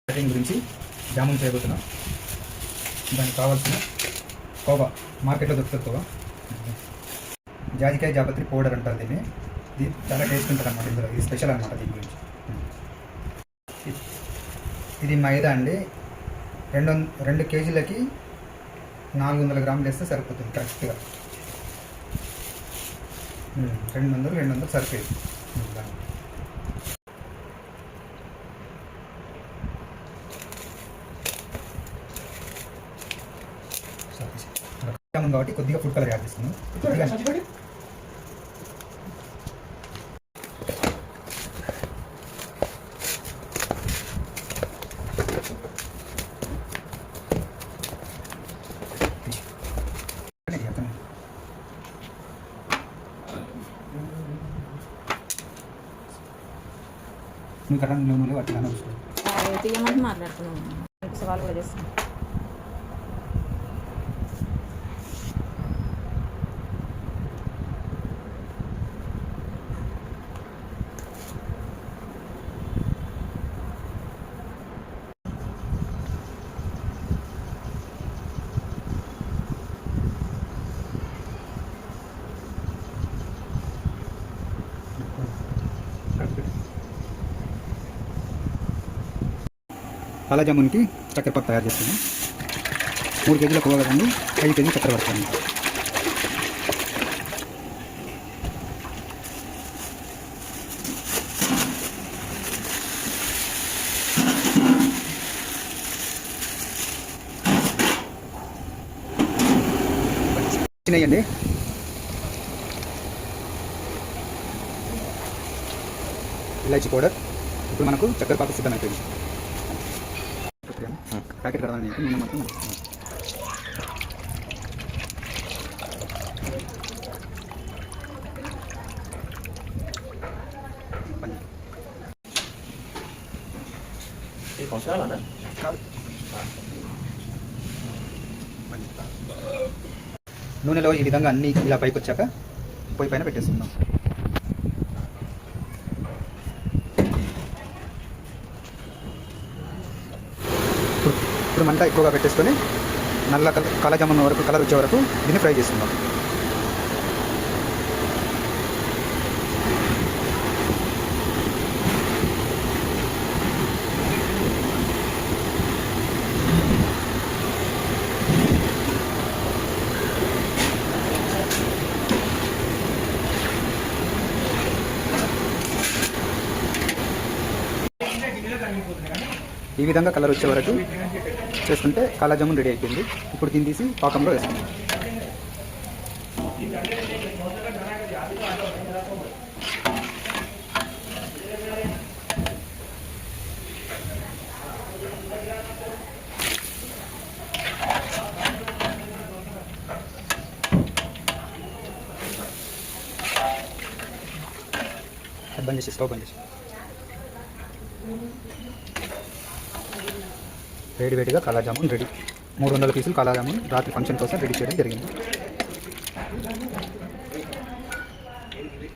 Cutting గురించి జామున్ చేయబోతున్నాం. దానికి కావాల్సిన కోవా, మార్కెట్లో దొరుకుతుంది కోవా. జాజికాయ జాపత్రి పౌడర్ అంటారు దీన్ని. ఇది చాలా టేస్ట్ ఉంటుంది అన్నమాట. ఇందులో ఇది స్పెషల్ అనమాట. దీని గురించి ఇది మైదా అండి. 2 కేజీలకి 400 గ్రాములు వేస్తే సరిపోతుంది కరెక్ట్గా. 200 సరిపోయింది. కాబట్టి కొద్దిగా ఫుడ్ కలర్ యాడ్ చేస్తున్నాను. నువ్వు కరెంట్ నూనెలో అట్లా తీయమంటే మాట్లాడుతున్నాను. సవాల్ కూడా చేస్తాను. కాలా జామున్కి చక్కెర పాకు తయారు చేస్తున్నాను. 3 కేజీల కోవా కదండి, 5 కేజీలు చక్కెర పడుతుంది. చిన్నయ్యండి. ఇలాచి పౌడర్. ఇప్పుడు మనకు చక్కెర పాకు సిద్ధమైపోయింది. ప్యాకెట్ కడదాం. నేను మొత్తం నూనెలో ఈ విధంగా అన్నీ ఇలా పైకి వచ్చాక పొయ్యి పైన పెట్టేస్తున్నాం. ఇప్పుడు మంట ఎక్కువగా పెట్టేసుకొని నల్ల కాలా జామున్ వరకు కలర్ వచ్చే వరకు దీన్ని ఫ్రై చేస్తున్నాం. ఈ విధంగా కలర్ వచ్చే వరకు చేసుకుంటే కాలా జామున్ రెడీ అయిపోయింది. ఇప్పుడు దీన్ని తీసి పాకంలో వేసుకుంటాం. బంద్ చేసి స్టవ్ బంద్ చేసి వేడివేడిగా కాలా జామున్ రెడీ. 300 పీసులు కాలా జామున్ రాత్రి ఫంక్షన్ కోసం రెడీ చేయడం జరిగింది.